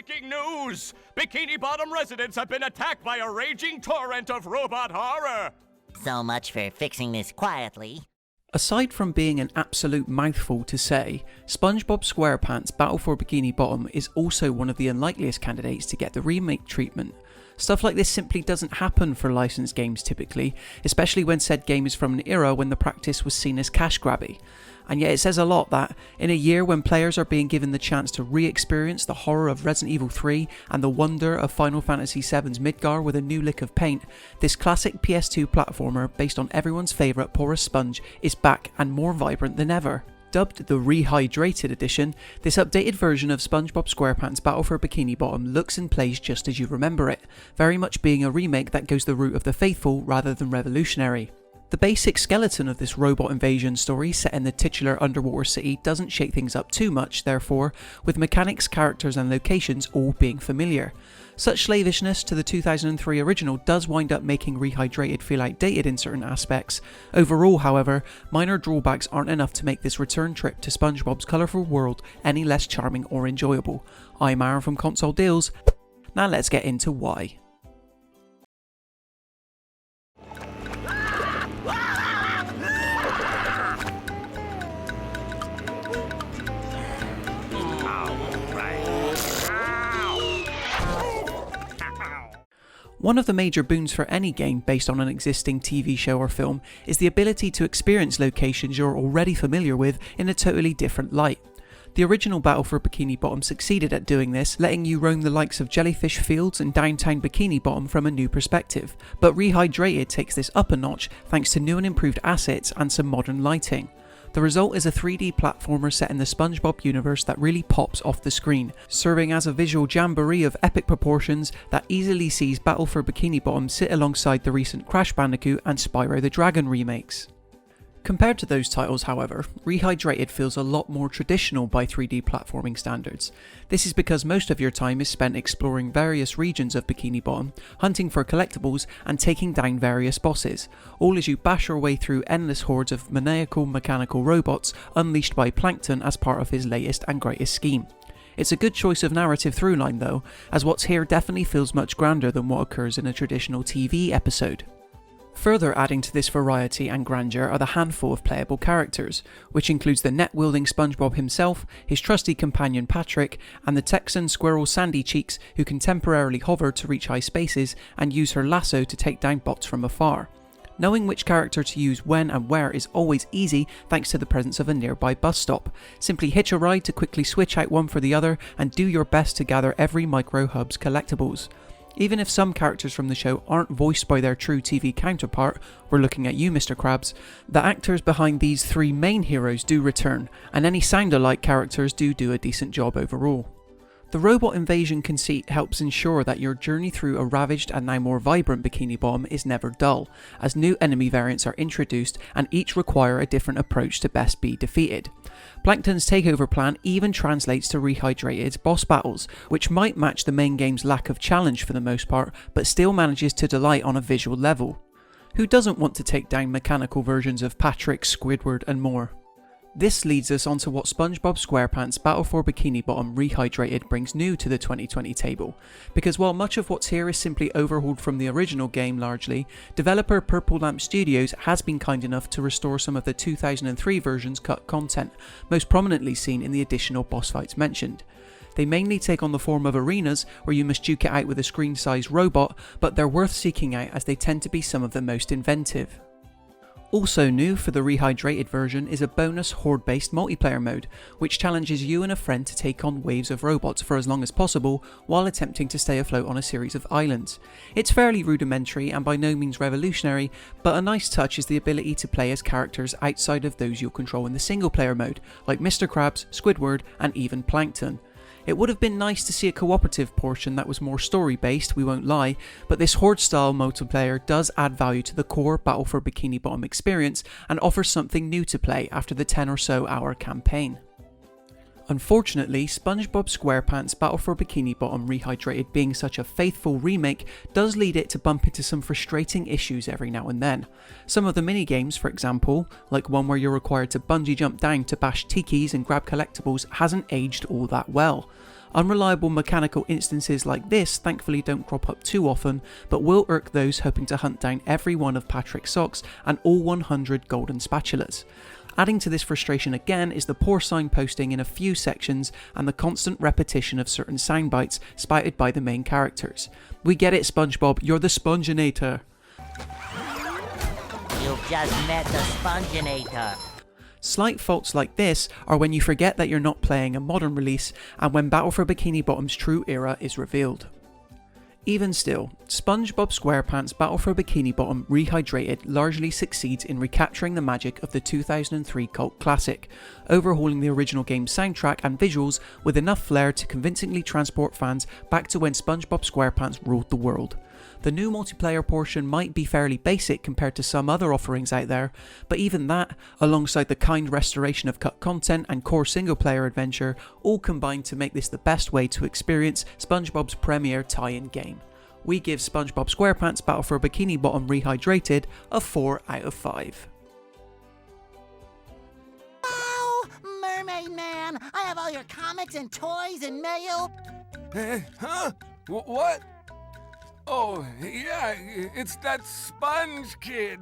Breaking news! Bikini Bottom residents have been attacked by a raging torrent of robot horror! So much for fixing this quietly. Aside from being an absolute mouthful to say, SpongeBob Squarepants Battle for Bikini Bottom is also one of the unlikeliest candidates to get the remake treatment. Stuff like this simply doesn't happen for licensed games typically, especially when said game is from an era when the practice was seen as cash grabby. And yet it says a lot that, in a year when players are being given the chance to re-experience the horror of Resident Evil 3 and the wonder of Final Fantasy VII's Midgar with a new lick of paint, this classic PS2 platformer based on everyone's favourite porous sponge is back and more vibrant than ever. Dubbed the Rehydrated edition, this updated version of SpongeBob Squarepants Battle for Bikini Bottom looks and plays just as you remember it, very much being a remake that goes the route of the faithful rather than revolutionary. The basic skeleton of this robot invasion story set in the titular underwater city doesn't shake things up too much, therefore, with mechanics, characters and locations all being familiar. Such slavishness to the 2003 original does wind up making Rehydrated feel outdated in certain aspects. Overall, however, minor drawbacks aren't enough to make this return trip to SpongeBob's colourful world any less charming or enjoyable. I'm Aaron from Console Deals. Now let's get into why. One of the major boons for any game based on an existing TV show or film is the ability to experience locations you're already familiar with in a totally different light. The original Battle for Bikini Bottom succeeded at doing this, letting you roam the likes of Jellyfish Fields and downtown Bikini Bottom from a new perspective, but Rehydrated takes this up a notch thanks to new and improved assets and some modern lighting. The result is a 3D platformer set in the SpongeBob universe that really pops off the screen, serving as a visual jamboree of epic proportions that easily sees Battle for Bikini Bottom sit alongside the recent Crash Bandicoot and Spyro the Dragon remakes. Compared to those titles, however, Rehydrated feels a lot more traditional by 3D platforming standards. This is because most of your time is spent exploring various regions of Bikini Bottom, hunting for collectibles and taking down various bosses, all as you bash your way through endless hordes of maniacal mechanical robots unleashed by Plankton as part of his latest and greatest scheme. It's a good choice of narrative throughline though, as what's here definitely feels much grander than what occurs in a traditional TV episode. Further adding to this variety and grandeur are the handful of playable characters, which includes the net-wielding SpongeBob himself, his trusty companion Patrick, and the Texan squirrel Sandy Cheeks, who can temporarily hover to reach high spaces and use her lasso to take down bots from afar. Knowing which character to use when and where is always easy thanks to the presence of a nearby bus stop. Simply hitch a ride to quickly switch out one for the other and do your best to gather every Micro Hub's collectibles. Even if some characters from the show aren't voiced by their true TV counterpart, we're looking at you Mr. Krabs, the actors behind these three main heroes do return, and any sound-alike characters do a decent job overall. The robot invasion conceit helps ensure that your journey through a ravaged and now more vibrant Bikini Bottom is never dull, as new enemy variants are introduced and each require a different approach to best be defeated. Plankton's takeover plan even translates to Rehydrated's boss battles, which might match the main game's lack of challenge for the most part, but still manages to delight on a visual level. Who doesn't want to take down mechanical versions of Patrick, Squidward and more? This leads us onto what SpongeBob Squarepants Battle for Bikini Bottom Rehydrated brings new to the 2020 table, because while much of what's here is simply overhauled from the original game largely, developer Purple Lamp Studios has been kind enough to restore some of the 2003 version's cut content, most prominently seen in the additional boss fights mentioned. They mainly take on the form of arenas where you must duke it out with a screen-sized robot, but they're worth seeking out as they tend to be some of the most inventive. Also new for the Rehydrated version is a bonus horde-based multiplayer mode, which challenges you and a friend to take on waves of robots for as long as possible while attempting to stay afloat on a series of islands. It's fairly rudimentary and by no means revolutionary, but a nice touch is the ability to play as characters outside of those you'll control in the single player mode, like Mr. Krabs, Squidward and even Plankton. It would have been nice to see a cooperative portion that was more story based, we won't lie, but this horde style multiplayer does add value to the core Battle for Bikini Bottom experience and offers something new to play after the 10 or so hour campaign. Unfortunately, SpongeBob Squarepants Battle for Bikini Bottom Rehydrated being such a faithful remake does lead it to bump into some frustrating issues every now and then. Some of the minigames, for example, like one where you're required to bungee jump down to bash tikis and grab collectibles, hasn't aged all that well. Unreliable mechanical instances like this thankfully don't crop up too often, but will irk those hoping to hunt down every one of Patrick's socks and all 100 golden spatulas. Adding to this frustration again is the poor signposting in a few sections and the constant repetition of certain sound bites spouted by the main characters. We get it, SpongeBob, you're the Sponginator. You've just met the Sponginator. Slight faults like this are when you forget that you're not playing a modern release and when Battle for Bikini Bottom's true era is revealed. Even still, SpongeBob Squarepants' Battle for Bikini Bottom Rehydrated largely succeeds in recapturing the magic of the 2003 cult classic, overhauling the original game's soundtrack and visuals with enough flair to convincingly transport fans back to when SpongeBob Squarepants ruled the world. The new multiplayer portion might be fairly basic compared to some other offerings out there, but even that, alongside the kind restoration of cut content and core single player adventure, all combine to make this the best way to experience SpongeBob's premier tie-in game. We give SpongeBob Squarepants Battle for Bikini Bottom Rehydrated a 4 out of 5. Oh, Mermaid Man! I have all your comics and toys and mail. Huh? What? Oh, yeah, it's that Sponge Kid.